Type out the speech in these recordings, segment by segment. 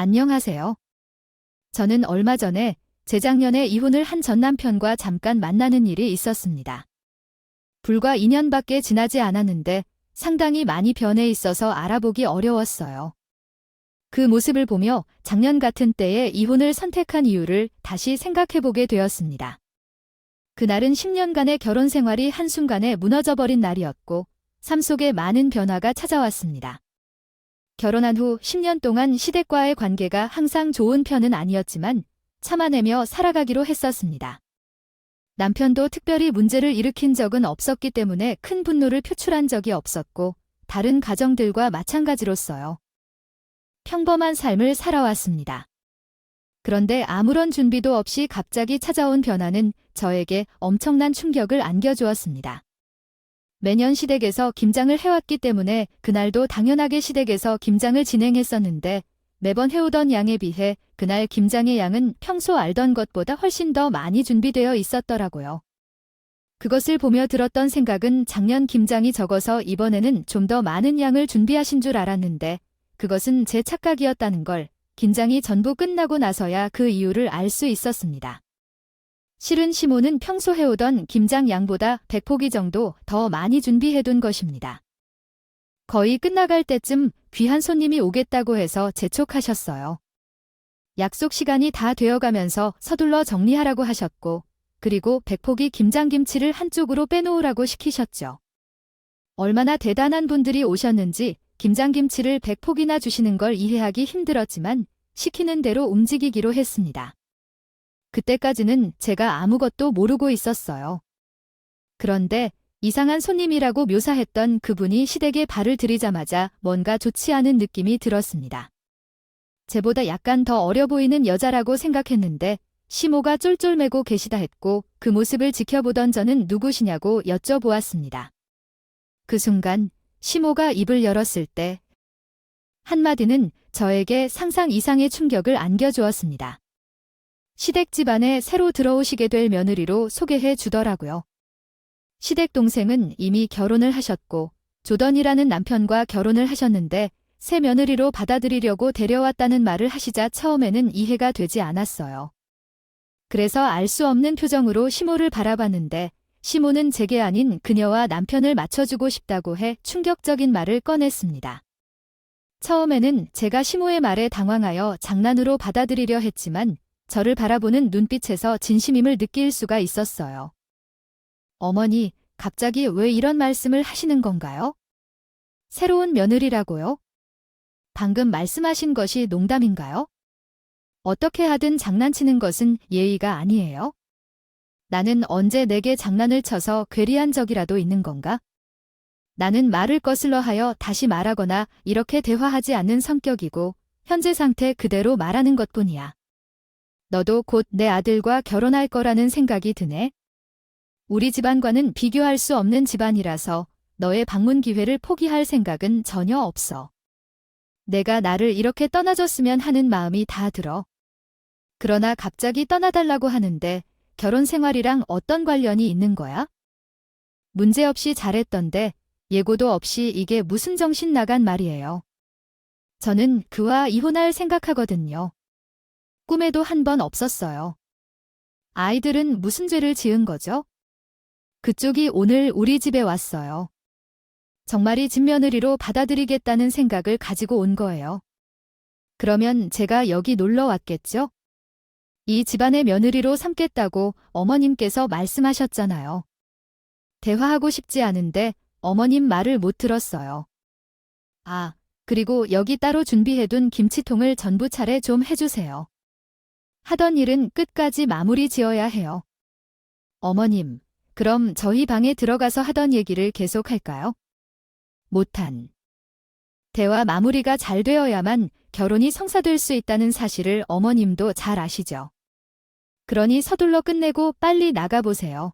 안녕하세요. 저는 얼마 전에 재작년에 이혼을 한 전 남편과 잠깐 만나는 일이 있었습니다. 불과 2년밖에 지나지 않았는데 상당히 많이 변해 있어서 알아보기 어려웠어요. 그 모습을 보며 작년 같은 때에 이혼을 선택한 이유를 다시 생각해보게 되었습니다. 그날은 10년간의 결혼 생활이 한순간에 무너져버린 날이었고 삶 속에 많은 변화가 찾아왔습니다. 결혼한 후 10년 동안 시댁과의 관계가 항상 좋은 편은 아니었지만 참아내며 살아가기로 했었습니다. 남편도 특별히 문제를 일으킨 적은 없었기 때문에 큰 분노를 표출한 적이 없었고 다른 가정들과 마찬가지로서요. 평범한 삶을 살아왔습니다. 그런데 아무런 준비도 없이 갑자기 찾아온 변화는 저에게 엄청난 충격을 안겨주었습니다. 매년 시댁에서 김장을 해왔기 때문에 그날도 당연하게 시댁에서 김장을 진행했었는데 매번 해오던 양에 비해 그날 김장의 양은 평소 알던 것보다 훨씬 더 많이 준비되어 있었더라고요. 그것을 보며 들었던 생각은 작년 김장이 적어서 이번에는 좀 더 많은 양을 준비하신 줄 알았는데 그것은 제 착각이었다는 걸 김장이 전부 끝나고 나서야 그 이유를 알 수 있었습니다. 실은 시모는 평소 해오던 김장 양보다 100포기 정도 더 많이 준비해둔 것입니다. 거의 끝나갈 때쯤 귀한 손님이 오겠다고 해서 재촉하셨어요. 약속 시간이 다 되어가면서 서둘러 정리하라고 하셨고 그리고 100포기 김장김치를 한쪽으로 빼놓으라고 시키셨죠. 얼마나 대단한 분들이 오셨는지 김장김치를 100포기나 주시는 걸 이해하기 힘들었지만 시키는 대로 움직이기로 했습니다. 그때까지는 제가 아무것도 모르고 있었어요. 그런데 이상한 손님이라고 묘사했던 그분이 시댁에 발을 들이자마자 뭔가 좋지 않은 느낌이 들었습니다. 제보다 약간 더 어려 보이는 여자라고 생각했는데 시모가 쫄쫄매고 계시다 했고 그 모습을 지켜보던 저는 누구시냐고 여쭤보았습니다. 그 순간 시모가 입을 열었을 때 한마디는 저에게 상상 이상의 충격을 안겨주었습니다. 시댁 집안에 새로 들어오시게 될 며느리로 소개해 주더라고요. 시댁 동생은 이미 결혼을 하셨고 조던이라는 남편과 결혼을 하셨는데 새 며느리로 받아들이려고 데려왔다는 말을 하시자 처음에는 이해가 되지 않았어요. 그래서 알 수 없는 표정으로 시모를 바라봤는데 시모는 제게 아닌 그녀와 남편을 맞춰주고 싶다고 해 충격적인 말을 꺼냈습니다. 처음에는 제가 시모의 말에 당황하여 장난으로 받아들이려 했지만 저를 바라보는 눈빛에서 진심임을 느낄 수가 있었어요. 어머니, 갑자기 왜 이런 말씀을 하시는 건가요? 새로운 며느리라고요? 방금 말씀하신 것이 농담인가요? 어떻게 하든 장난치는 것은 예의가 아니에요? 나는 언제 내게 장난을 쳐서 괴리한 적이라도 있는 건가? 나는 말을 거슬러 하여 다시 말하거나 이렇게 대화하지 않는 성격이고 현재 상태 그대로 말하는 것뿐이야. 너도 곧 내 아들과 결혼할 거라는 생각이 드네. 우리 집안과는 비교할 수 없는 집안이라서 너의 방문 기회를 포기할 생각은 전혀 없어. 내가 나를 이렇게 떠나줬으면 하는 마음이 다 들어. 그러나 갑자기 떠나달라고 하는데 결혼 생활이랑 어떤 관련이 있는 거야? 문제없이 잘했던데 예고도 없이 이게 무슨 정신 나간 말이에요. 저는 그와 이혼할 생각하거든요. 꿈에도 한 번 없었어요. 아이들은 무슨 죄를 지은 거죠? 그쪽이 오늘 우리 집에 왔어요. 정말이 집며느리로 받아들이겠다는 생각을 가지고 온 거예요. 그러면 제가 여기 놀러 왔겠죠? 이 집안의 며느리로 삼겠다고 어머님께서 말씀하셨잖아요. 대화하고 싶지 않은데 어머님 말을 못 들었어요. 아, 그리고 여기 따로 준비해둔 김치통을 전부 차례 좀 해주세요. 하던 일은 끝까지 마무리 지어야 해요. 어머님, 그럼 저희 방에 들어가서 하던 얘기를 계속할까요? 못한. 대화 마무리가 잘 되어야만 결혼이 성사될 수 있다는 사실을 어머님도 잘 아시죠? 그러니 서둘러 끝내고 빨리 나가보세요.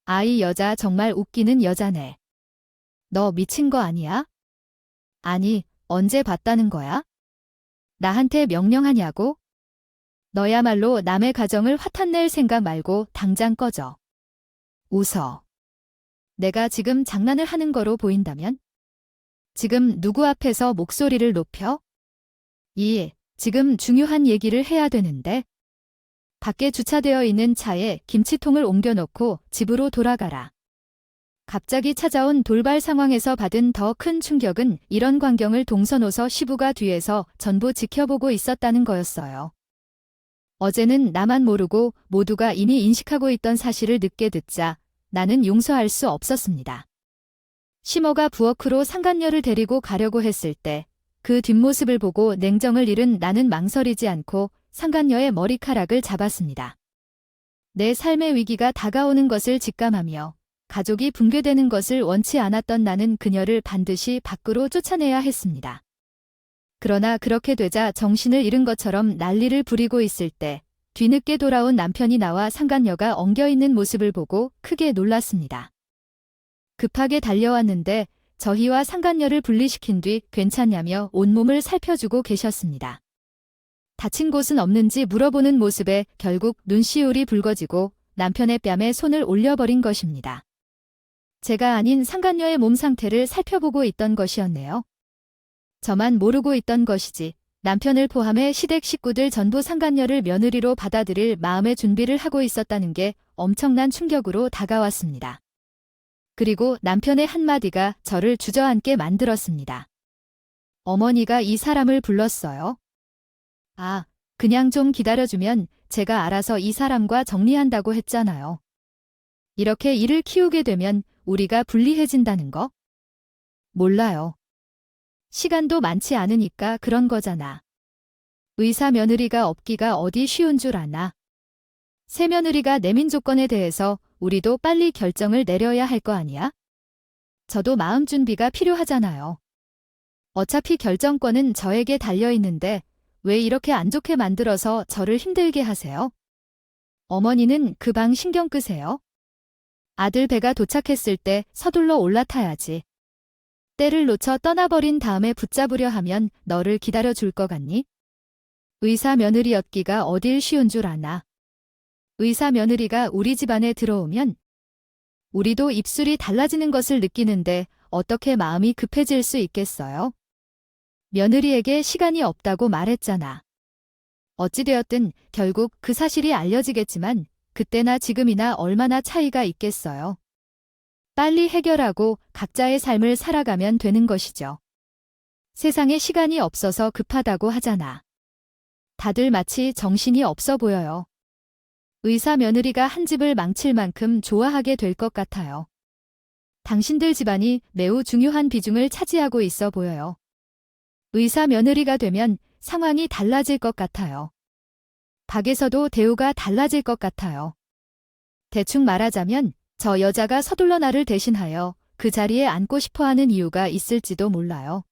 아이 여자 정말 웃기는 여자네. 너 미친 거 아니야? 아니, 언제 봤다는 거야? 나한테 명령하냐고? 너야말로 남의 가정을 화탄낼 생각 말고 당장 꺼져. 웃어. 내가 지금 장난을 하는 거로 보인다면? 지금 누구 앞에서 목소리를 높여? 지금 중요한 얘기를 해야 되는데. 밖에 주차되어 있는 차에 김치통을 옮겨놓고 집으로 돌아가라. 갑자기 찾아온 돌발 상황에서 받은 더 큰 충격은 이런 광경을 동서노서 시부가 뒤에서 전부 지켜보고 있었다는 거였어요. 어제는 나만 모르고 모두가 이미 인식하고 있던 사실을 늦게 듣자 나는 용서할 수 없었습니다. 시모가 부엌으로 상간녀를 데리고 가려고 했을 때 그 뒷모습을 보고 냉정을 잃은 나는 망설이지 않고 상간녀의 머리카락을 잡았습니다. 내 삶의 위기가 다가오는 것을 직감하며 가족이 붕괴되는 것을 원치 않았던 나는 그녀를 반드시 밖으로 쫓아내야 했습니다. 그러나 그렇게 되자 정신을 잃은 것처럼 난리를 부리고 있을 때 뒤늦게 돌아온 남편이 나와 상간녀가 엉겨있는 모습을 보고 크게 놀랐습니다. 급하게 달려왔는데 저희와 상간녀를 분리시킨 뒤 괜찮냐며 온몸을 살펴주고 계셨습니다. 다친 곳은 없는지 물어보는 모습에 결국 눈시울이 붉어지고 남편의 뺨에 손을 올려버린 것입니다. 제가 아닌 상간녀의 몸 상태를 살펴보고 있던 것이었네요. 저만 모르고 있던 것이지 남편을 포함해 시댁 식구들 전부 상간녀를 며느리로 받아들일 마음의 준비를 하고 있었다는 게 엄청난 충격으로 다가왔습니다. 그리고 남편의 한마디가 저를 주저앉게 만들었습니다. 어머니가 이 사람을 불렀어요. 아, 그냥 좀 기다려주면 제가 알아서 이 사람과 정리한다고 했잖아요. 이렇게 일을 키우게 되면 우리가 불리해진다는 거? 몰라요. 시간도 많지 않으니까 그런 거잖아. 의사 며느리가 없기가 어디 쉬운 줄 아나. 새 며느리가 내민 조건에 대해서 우리도 빨리 결정을 내려야 할 거 아니야? 저도 마음 준비가 필요하잖아요. 어차피 결정권은 저에게 달려있는데 왜 이렇게 안 좋게 만들어서 저를 힘들게 하세요? 어머니는 그 방 신경 끄세요. 아들 배가 도착했을 때 서둘러 올라타야지. 때를 놓쳐 떠나버린 다음에 붙잡으려 하면 너를 기다려줄 것 같니? 의사 며느리였기가 어딜 쉬운 줄 아나. 의사 며느리가 우리 집안에 들어오면 우리도 입술이 달라지는 것을 느끼는데 어떻게 마음이 급해질 수 있겠어요? 며느리에게 시간이 없다고 말했잖아. 어찌되었든 결국 그 사실이 알려지겠지만 그때나 지금이나 얼마나 차이가 있겠어요. 빨리 해결하고 각자의 삶을 살아가면 되는 것이죠. 세상에 시간이 없어서 급하다고 하잖아. 다들 마치 정신이 없어 보여요. 의사 며느리가 한 집을 망칠 만큼 좋아하게 될 것 같아요. 당신들 집안이 매우 중요한 비중을 차지하고 있어 보여요. 의사 며느리가 되면 상황이 달라질 것 같아요. 밖에서도 대우가 달라질 것 같아요. 대충 말하자면 저 여자가 서둘러 나를 대신하여 그 자리에 앉고 싶어하는 이유가 있을지도 몰라요.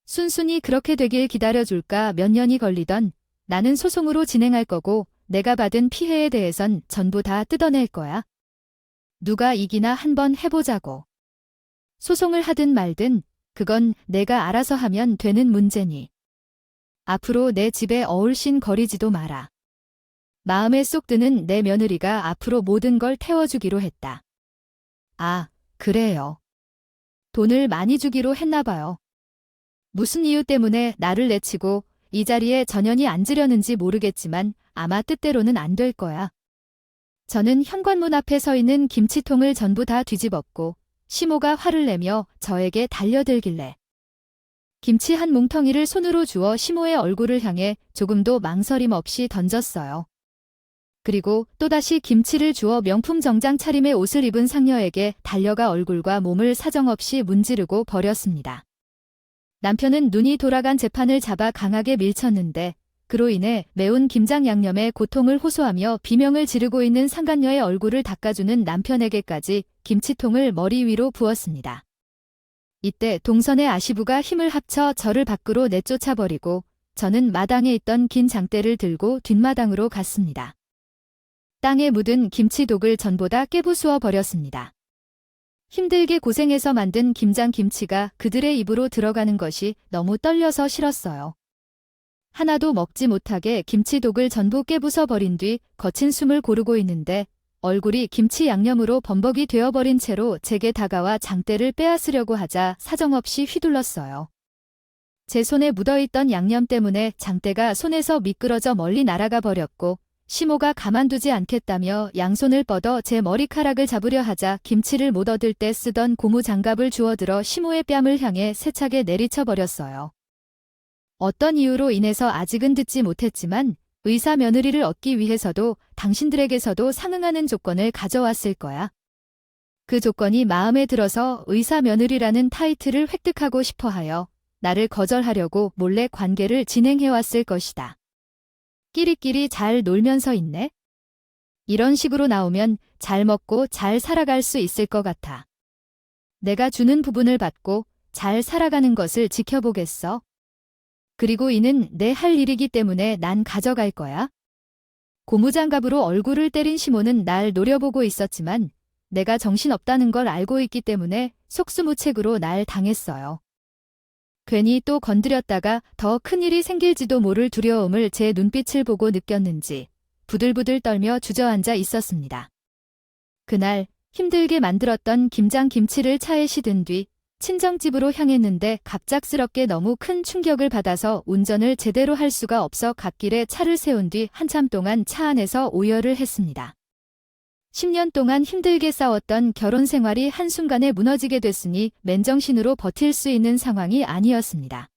순순히 그렇게 되길 기다려줄까 몇 년이 걸리던 나는 소송으로 진행할 거고 내가 받은 피해에 대해선 전부 다 뜯어낼 거야. 누가 이기나 한번 해보자고. 소송을 하든 말든 그건 내가 알아서 하면 되는 문제니. 앞으로 내 집에 어울씬 거리지도 마라. 마음에 쏙 드는 내 며느리가 앞으로 모든 걸 태워주기로 했다. 아, 그래요. 돈을 많이 주기로 했나 봐요. 무슨 이유 때문에 나를 내치고 이 자리에 전연히 앉으려는지 모르겠지만 아마 뜻대로는 안 될 거야. 저는 현관문 앞에 서 있는 김치통을 전부 다 뒤집었고 시모가 화를 내며 저에게 달려들길래 김치 한 뭉텅이를 손으로 주어 시모의 얼굴을 향해 조금도 망설임 없이 던졌어요. 그리고 또다시 김치를 주어 명품 정장 차림의 옷을 입은 상녀에게 달려가 얼굴과 몸을 사정없이 문지르고 버렸습니다. 남편은 눈이 돌아간 재판을 잡아 강하게 밀쳤는데 그로 인해 매운 김장 양념에 고통을 호소하며 비명을 지르고 있는 상간녀의 얼굴을 닦아주는 남편에게까지 김치통을 머리 위로 부었습니다. 이때 동선의 아시부가 힘을 합쳐 저를 밖으로 내쫓아버리고 저는 마당에 있던 긴 장대를 들고 뒷마당으로 갔습니다. 땅에 묻은 김치독을 전보다 깨부수어 버렸습니다. 힘들게 고생해서 만든 김장김치가 그들의 입으로 들어가는 것이 너무 떨려서 싫었어요. 하나도 먹지 못하게 김치독을 전부 깨부숴 버린 뒤 거친 숨을 고르고 있는데 얼굴이 김치 양념으로 범벅이 되어버린 채로 제게 다가와 장대를 빼앗으려고 하자 사정없이 휘둘렀어요. 제 손에 묻어있던 양념 때문에 장대가 손에서 미끄러져 멀리 날아가 버렸고 시모가 가만두지 않겠다며 양손을 뻗어 제 머리카락을 잡으려 하자 김치를 못 얻을 때 쓰던 고무 장갑을 주워들어 시모의 뺨을 향해 세차게 내리쳐 버렸어요. 어떤 이유로 인해서 아직은 듣지 못했지만 의사 며느리를 얻기 위해서도 당신들에게서도 상응하는 조건을 가져왔을 거야. 그 조건이 마음에 들어서 의사 며느리라는 타이틀을 획득하고 싶어 하여 나를 거절하려고 몰래 관계를 진행해왔을 것이다. 끼리끼리 잘 놀면서 있네. 이런 식으로 나오면 잘 먹고 잘 살아갈 수 있을 것 같아. 내가 주는 부분을 받고 잘 살아가는 것을 지켜보겠어. 그리고 이는 내 할 일이기 때문에 난 가져갈 거야. 고무장갑으로 얼굴을 때린 시모는 날 노려보고 있었지만 내가 정신없다는 걸 알고 있기 때문에 속수무책으로 날 당했어요. 괜히 또 건드렸다가 더 큰일이 생길지도 모를 두려움을 제 눈빛을 보고 느꼈는지 부들부들 떨며 주저앉아 있었습니다. 그날 힘들게 만들었던 김장김치를 차에 싣은 뒤 친정집으로 향했는데 갑작스럽게 너무 큰 충격을 받아서 운전을 제대로 할 수가 없어 갓길에 차를 세운 뒤 한참 동안 차 안에서 오열을 했습니다. 10년 동안 힘들게 싸웠던 결혼 생활이 한순간에 무너지게 됐으니 맨정신으로 버틸 수 있는 상황이 아니었습니다.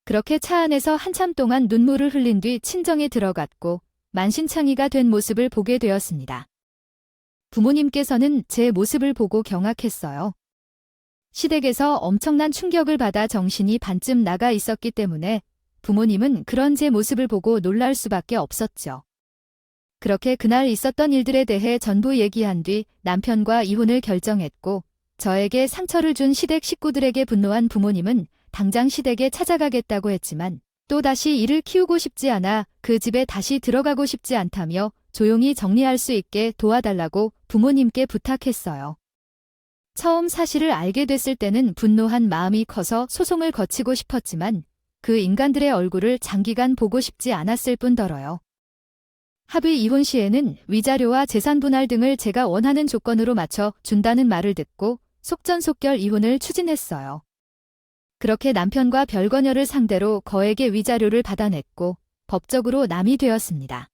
그렇게 차 안에서 한참 동안 눈물을 흘린 뒤 친정에 들어갔고 만신창이가 된 모습을 보게 되었습니다. 부모님께서는 제 모습을 보고 경악했어요. 시댁에서 엄청난 충격을 받아 정신이 반쯤 나가 있었기 때문에 부모님은 그런 제 모습을 보고 놀랄 수밖에 없었죠. 그렇게 그날 있었던 일들에 대해 전부 얘기한 뒤 남편과 이혼을 결정했고 저에게 상처를 준 시댁 식구들에게 분노한 부모님은 당장 시댁에 찾아가겠다고 했지만 또다시 이를 키우고 싶지 않아 그 집에 다시 들어가고 싶지 않다며 조용히 정리할 수 있게 도와달라고 부모님께 부탁했어요. 처음 사실을 알게 됐을 때는 분노한 마음이 커서 소송을 거치고 싶었지만 그 인간들의 얼굴을 장기간 보고 싶지 않았을 뿐더러요. 합의 이혼 시에는 위자료와 재산 분할 등을 제가 원하는 조건으로 맞춰 준다는 말을 듣고 속전속결 이혼을 추진했어요. 그렇게 남편과 별거녀를 상대로 거액의 위자료를 받아냈고 법적으로 남이 되었습니다.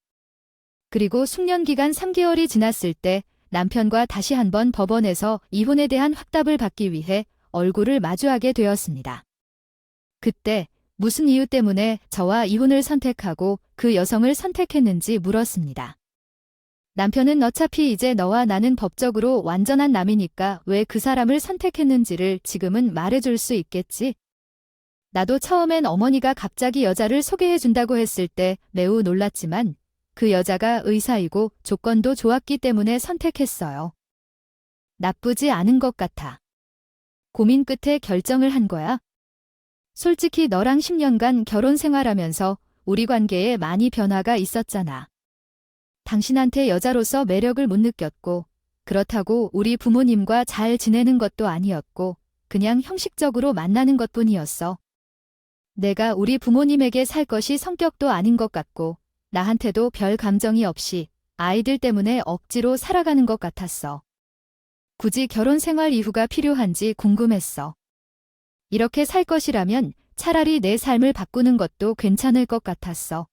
그리고 숙련기간 3개월이 지났을 때 남편과 다시 한번 법원에서 이혼에 대한 확답을 받기 위해 얼굴을 마주하게 되었습니다. 그때 무슨 이유 때문에 저와 이혼을 선택하고 그 여성을 선택했는지 물었습니다. 남편은 어차피 이제 너와 나는 법적으로 완전한 남이니까 왜 그 사람을 선택했는지를 지금은 말해줄 수 있겠지? 나도 처음엔 어머니가 갑자기 여자를 소개해준다고 했을 때 매우 놀랐지만 그 여자가 의사이고 조건도 좋았기 때문에 선택했어요. 나쁘지 않은 것 같아. 고민 끝에 결정을 한 거야. 솔직히 너랑 10년간 결혼 생활하면서 우리 관계에 많이 변화가 있었잖아. 당신한테 여자로서 매력을 못 느꼈고 그렇다고 우리 부모님과 잘 지내는 것도 아니었고 그냥 형식적으로 만나는 것뿐이었어. 내가 우리 부모님에게 살 것이 성격도 아닌 것 같고 나한테도 별 감정이 없이 아이들 때문에 억지로 살아가는 것 같았어. 굳이 결혼 생활 이후가 필요한지 궁금했어. 이렇게 살 것이라면 차라리 내 삶을 바꾸는 것도 괜찮을 것 같았어.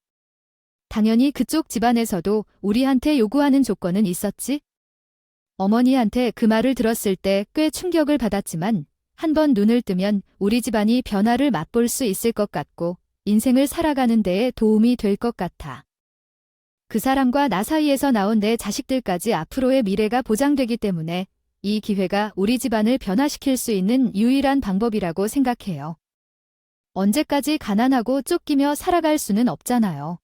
당연히 그쪽 집안에서도 우리한테 요구하는 조건은 있었지? 어머니한테 그 말을 들었을 때 꽤 충격을 받았지만 한번 눈을 뜨면 우리 집안이 변화를 맛볼 수 있을 것 같고 인생을 살아가는 데에 도움이 될 것 같아. 그 사람과 나 사이에서 나온 내 자식들까지 앞으로의 미래가 보장되기 때문에 이 기회가 우리 집안을 변화시킬 수 있는 유일한 방법이라고 생각해요. 언제까지 가난하고 쫓기며 살아갈 수는 없잖아요.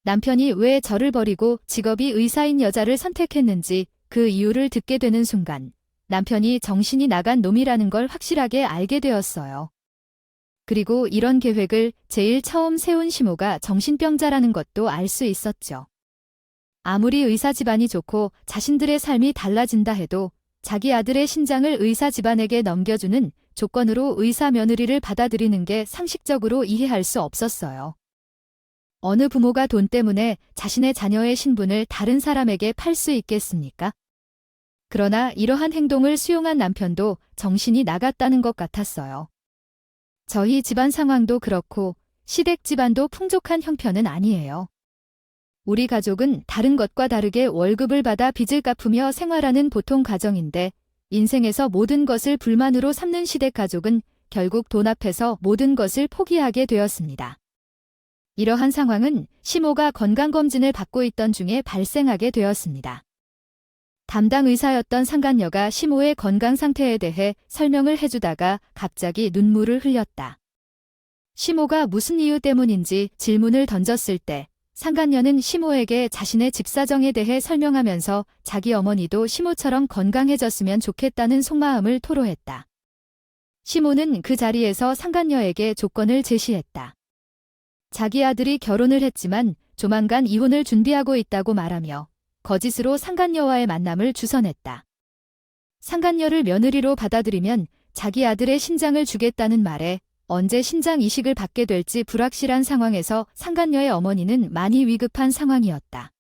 남편이 왜 저를 버리고 직업이 의사인 여자를 선택했는지 그 이유를 듣게 되는 순간 남편이 정신이 나간 놈이라는 걸 확실하게 알게 되었어요. 그리고 이런 계획을 제일 처음 세운 시모가 정신병자라는 것도 알 수 있었죠. 아무리 의사 집안이 좋고 자신들의 삶이 달라진다 해도 자기 아들의 신장을 의사 집안에게 넘겨주는 조건으로 의사 며느리를 받아들이는 게 상식적으로 이해할 수 없었어요. 어느 부모가 돈 때문에 자신의 자녀의 신분을 다른 사람에게 팔 수 있겠습니까? 그러나 이러한 행동을 수용한 남편도 정신이 나갔다는 것 같았어요. 저희 집안 상황도 그렇고 시댁 집안도 풍족한 형편은 아니에요. 우리 가족은 다른 것과 다르게 월급을 받아 빚을 갚으며 생활하는 보통 가정인데 인생에서 모든 것을 불만으로 삼는 시댁 가족은 결국 돈 앞에서 모든 것을 포기하게 되었습니다. 이러한 상황은 시모가 건강검진을 받고 있던 중에 발생하게 되었습니다. 담당 의사였던 상간녀가 시모의 건강 상태에 대해 설명을 해주다가 갑자기 눈물을 흘렸다. 시모가 무슨 이유 때문인지 질문을 던졌을 때 상간녀는 시모에게 자신의 집 사정에 대해 설명하면서 자기 어머니도 시모처럼 건강해졌으면 좋겠다는 속마음을 토로했다. 시모는 그 자리에서 상간녀에게 조건을 제시했다. 자기 아들이 결혼을 했지만 조만간 이혼을 준비하고 있다고 말하며 거짓으로 상간녀와의 만남을 주선했다. 상간녀를 며느리로 받아들이면 자기 아들의 신장을 주겠다는 말에 언제 신장 이식을 받게 될지 불확실한 상황에서 상간녀의 어머니는 많이 위급한 상황이었다.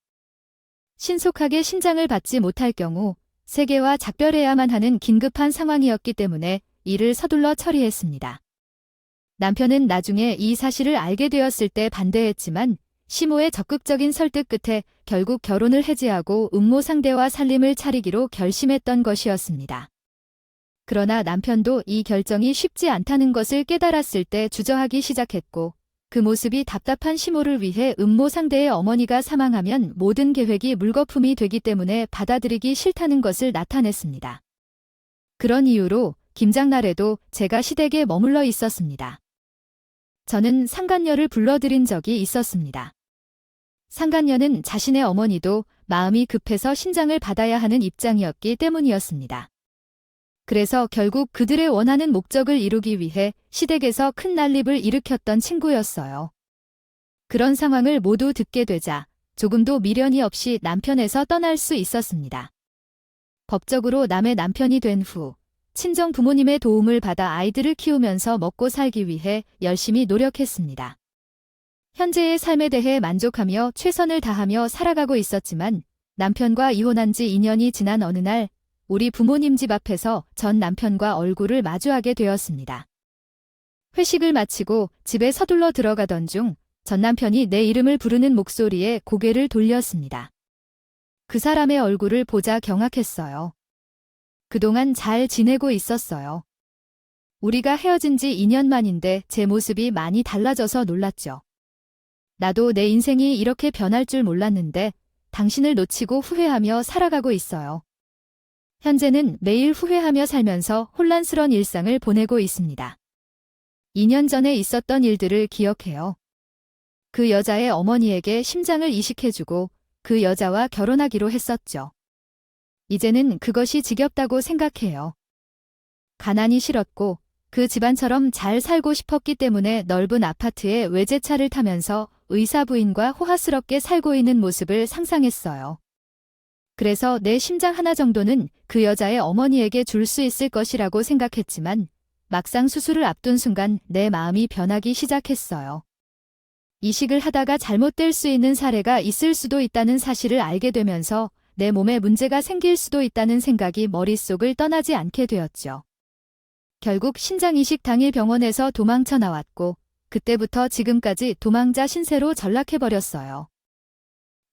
신속하게 신장을 받지 못할 경우 세계와 작별해야만 하는 긴급한 상황이었기 때문에 이를 서둘러 처리했습니다. 남편은 나중에 이 사실을 알게 되었을 때 반대했지만 시모의 적극적인 설득 끝에 결국 결혼을 해지하고 음모 상대와 살림을 차리기로 결심했던 것이었습니다. 그러나 남편도 이 결정이 쉽지 않다는 것을 깨달았을 때 주저하기 시작했고 그 모습이 답답한 시모를 위해 음모 상대의 어머니가 사망하면 모든 계획이 물거품이 되기 때문에 받아들이기 싫다는 것을 나타냈습니다. 그런 이유로 김장날에도 제가 시댁에 머물러 있었습니다. 저는 상간녀를 불러들인 적이 있었습니다. 상간녀는 자신의 어머니도 마음이 급해서 신장을 받아야 하는 입장이었기 때문이었습니다. 그래서 결국 그들의 원하는 목적을 이루기 위해 시댁에서 큰 난립을 일으켰던 친구였어요. 그런 상황을 모두 듣게 되자 조금도 미련이 없이 남편에서 떠날 수 있었습니다. 법적으로 남의 남편이 된 후 친정 부모님의 도움을 받아 아이들을 키우면서 먹고 살기 위해 열심히 노력했습니다. 현재의 삶에 대해 만족하며 최선을 다하며 살아가고 있었지만 남편과 이혼한 지 2년이 지난 어느 날 우리 부모님 집 앞에서 전 남편과 얼굴을 마주하게 되었습니다. 회식을 마치고 집에 서둘러 들어가던 중 전 남편이 내 이름을 부르는 목소리에 고개를 돌렸습니다. 그 사람의 얼굴을 보자 경악했어요. 그동안 잘 지내고 있었어요. 우리가 헤어진 지 2년 만인데 제 모습이 많이 달라져서 놀랐죠. 나도 내 인생이 이렇게 변할 줄 몰랐는데 당신을 놓치고 후회하며 살아가고 있어요. 현재는 매일 후회하며 살면서 혼란스러운 일상을 보내고 있습니다. 2년 전에 있었던 일들을 기억해요. 그 여자의 어머니에게 심장을 이식해주고 그 여자와 결혼하기로 했었죠. 이제는 그것이 지겹다고 생각해요. 가난이 싫었고 그 집안처럼 잘 살고 싶었기 때문에 넓은 아파트에 외제차를 타면서 의사 부인과 호화스럽게 살고 있는 모습을 상상했어요. 그래서 내 심장 하나 정도는 그 여자의 어머니에게 줄 수 있을 것이라고 생각했지만 막상 수술을 앞둔 순간 내 마음이 변하기 시작했어요. 이식을 하다가 잘못될 수 있는 사례가 있을 수도 있다는 사실을 알게 되면서 내 몸에 문제가 생길 수도 있다는 생각이 머릿속을 떠나지 않게 되었죠. 결국 신장 이식 당일 병원에서 도망쳐 나왔고 그때부터 지금까지 도망자 신세로 전락해버렸어요.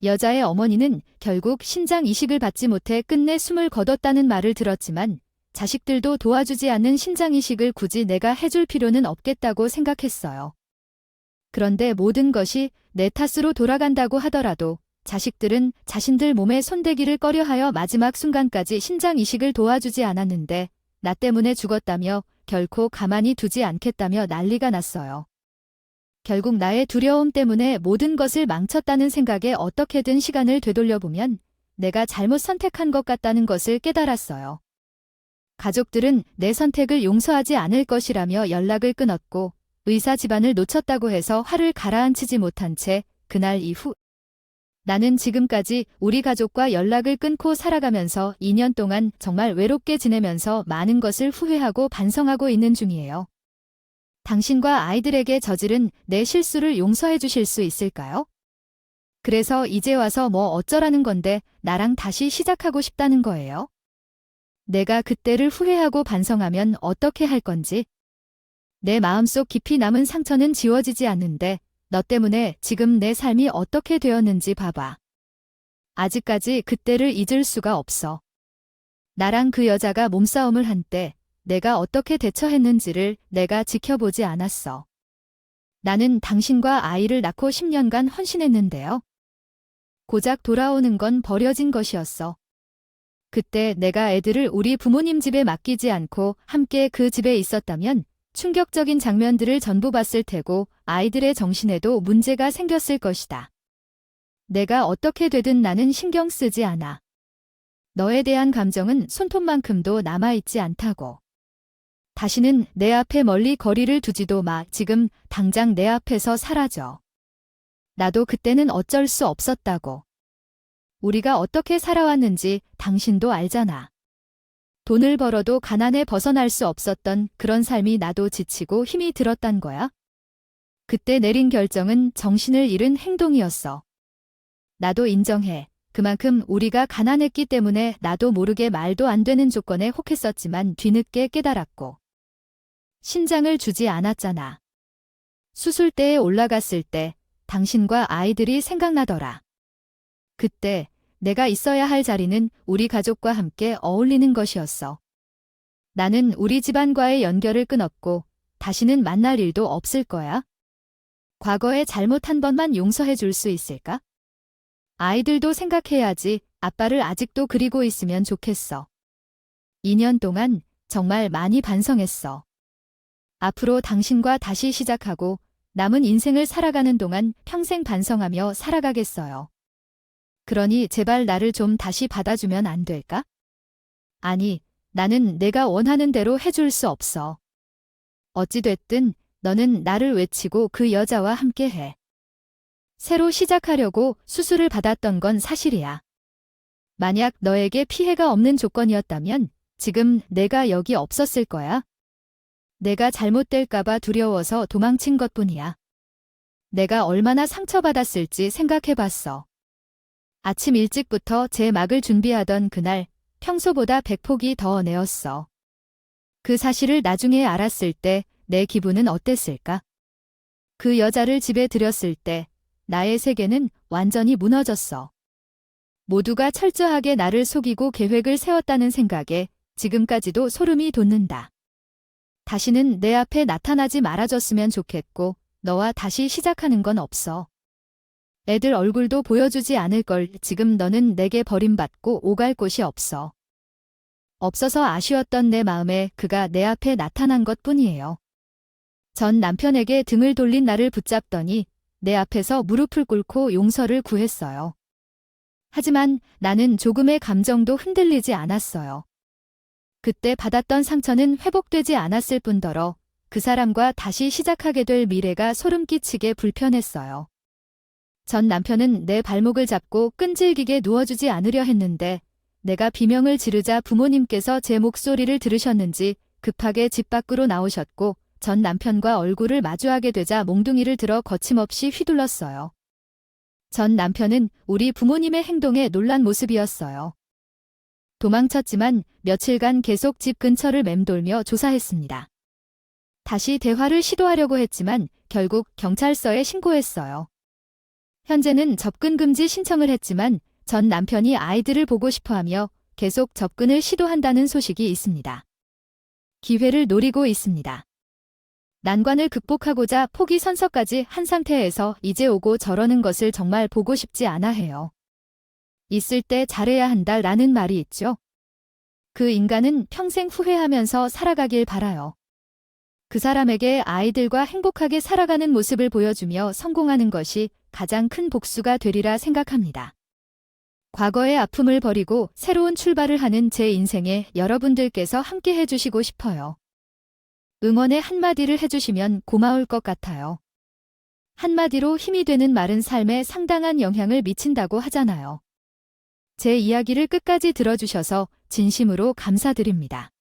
여자의 어머니는 결국 신장 이식을 받지 못해 끝내 숨을 거뒀다는 말을 들었지만 자식들도 도와주지 않는 신장 이식을 굳이 내가 해줄 필요는 없겠다고 생각했어요. 그런데 모든 것이 내 탓으로 돌아간다고 하더라도 자식들은 자신들 몸에 손대기를 꺼려하여 마지막 순간까지 신장 이식을 도와주지 않았는데 나 때문에 죽었다며 결코 가만히 두지 않겠다며 난리가 났어요. 결국 나의 두려움 때문에 모든 것을 망쳤다는 생각에 어떻게든 시간을 되돌려보면 내가 잘못 선택한 것 같다는 것을 깨달았어요. 가족들은 내 선택을 용서하지 않을 것이라며 연락을 끊었고 의사 집안을 놓쳤다고 해서 화를 가라앉히지 못한 채 그날 이후 나는 지금까지 우리 가족과 연락을 끊고 살아가면서 2년 동안 정말 외롭게 지내면서 많은 것을 후회하고 반성하고 있는 중이에요. 당신과 아이들에게 저지른 내 실수를 용서해 주실 수 있을까요? 그래서 이제 와서 뭐 어쩌라는 건데 나랑 다시 시작하고 싶다는 거예요? 내가 그때를 후회하고 반성하면 어떻게 할 건지? 내 마음속 깊이 남은 상처는 지워지지 않는데 너 때문에 지금 내 삶이 어떻게 되었는지 봐봐. 아직까지 그때를 잊을 수가 없어. 나랑 그 여자가 몸싸움을 한 때 내가 어떻게 대처했는지를 내가 지켜보지 않았어. 나는 당신과 아이를 낳고 10년간 헌신했는데요. 고작 돌아오는 건 버려진 것이었어. 그때 내가 애들을 우리 부모님 집에 맡기지 않고 함께 그 집에 있었다면 충격적인 장면들을 전부 봤을 테고 아이들의 정신에도 문제가 생겼을 것이다. 내가 어떻게 되든 나는 신경 쓰지 않아. 너에 대한 감정은 손톱만큼도 남아있지 않다고. 다시는 내 앞에 멀리 거리를 두지도 마. 지금 당장 내 앞에서 사라져. 나도 그때는 어쩔 수 없었다고. 우리가 어떻게 살아왔는지 당신도 알잖아. 돈을 벌어도 가난에 벗어날 수 없었던 그런 삶이 나도 지치고 힘이 들었단 거야. 그때 내린 결정은 정신을 잃은 행동이었어. 나도 인정해. 그만큼 우리가 가난했기 때문에 나도 모르게 말도 안 되는 조건에 혹했었지만 뒤늦게 깨달았고. 신장을 주지 않았잖아. 수술대에 올라갔을 때 당신과 아이들이 생각나더라. 그때 내가 있어야 할 자리는 우리 가족과 함께 어울리는 것이었어. 나는 우리 집안과의 연결을 끊었고 다시는 만날 일도 없을 거야. 과거의 잘못 한 번만 용서해 줄 수 있을까? 아이들도 생각해야지. 아빠를 아직도 그리고 있으면 좋겠어. 2년 동안 정말 많이 반성했어. 앞으로 당신과 다시 시작하고 남은 인생을 살아가는 동안 평생 반성하며 살아가겠어요. 그러니 제발 나를 좀 다시 받아주면 안 될까? 아니, 나는 내가 원하는 대로 해줄 수 없어. 어찌됐든 너는 나를 외치고 그 여자와 함께해. 새로 시작하려고 수술을 받았던 건 사실이야. 만약 너에게 피해가 없는 조건이었다면 지금 내가 여기 없었을 거야. 내가 잘못될까봐 두려워서 도망친 것뿐이야. 내가 얼마나 상처받았을지 생각해봤어. 아침 일찍부터 제 막을 준비하던 그날 평소보다 100폭이 더 내었어. 그 사실을 나중에 알았을 때 내 기분은 어땠을까? 그 여자를 집에 들였을 때 나의 세계는 완전히 무너졌어. 모두가 철저하게 나를 속이고 계획을 세웠다는 생각에 지금까지도 소름이 돋는다. 다시는 내 앞에 나타나지 말아줬으면 좋겠고 너와 다시 시작하는 건 없어. 애들 얼굴도 보여주지 않을 걸. 지금 너는 내게 버림받고 오갈 곳이 없어. 없어서 아쉬웠던 내 마음에 그가 내 앞에 나타난 것뿐이에요. 전 남편에게 등을 돌린 나를 붙잡더니 내 앞에서 무릎을 꿇고 용서를 구했어요. 하지만 나는 조금의 감정도 흔들리지 않았어요. 그때 받았던 상처는 회복되지 않았을 뿐더러 그 사람과 다시 시작하게 될 미래가 소름 끼치게 불편했어요. 전 남편은 내 발목을 잡고 끈질기게 누워주지 않으려 했는데 내가 비명을 지르자 부모님께서 제 목소리를 들으셨는지 급하게 집 밖으로 나오셨고 전 남편과 얼굴을 마주하게 되자 몽둥이를 들어 거침없이 휘둘렀어요. 전 남편은 우리 부모님의 행동에 놀란 모습이었어요. 도망쳤지만 며칠간 계속 집 근처를 맴돌며 조사했습니다. 다시 대화를 시도하려고 했지만 결국 경찰서에 신고했어요. 현재는 접근 금지 신청을 했지만 전 남편이 아이들을 보고 싶어하며 계속 접근을 시도한다는 소식이 있습니다. 기회를 노리고 있습니다. 난관을 극복하고자 포기 선서까지 한 상태에서 이제 오고 저러는 것을 정말 보고 싶지 않아 해요. 있을 때 잘해야 한다라는 말이 있죠. 그 인간은 평생 후회하면서 살아가길 바라요. 그 사람에게 아이들과 행복하게 살아가는 모습을 보여주며 성공하는 것이 가장 큰 복수가 되리라 생각합니다. 과거의 아픔을 버리고 새로운 출발을 하는 제 인생에 여러분들께서 함께 해주시고 싶어요. 응원의 한마디를 해주시면 고마울 것 같아요. 한마디로 힘이 되는 말은 삶에 상당한 영향을 미친다고 하잖아요. 제 이야기를 끝까지 들어주셔서 진심으로 감사드립니다.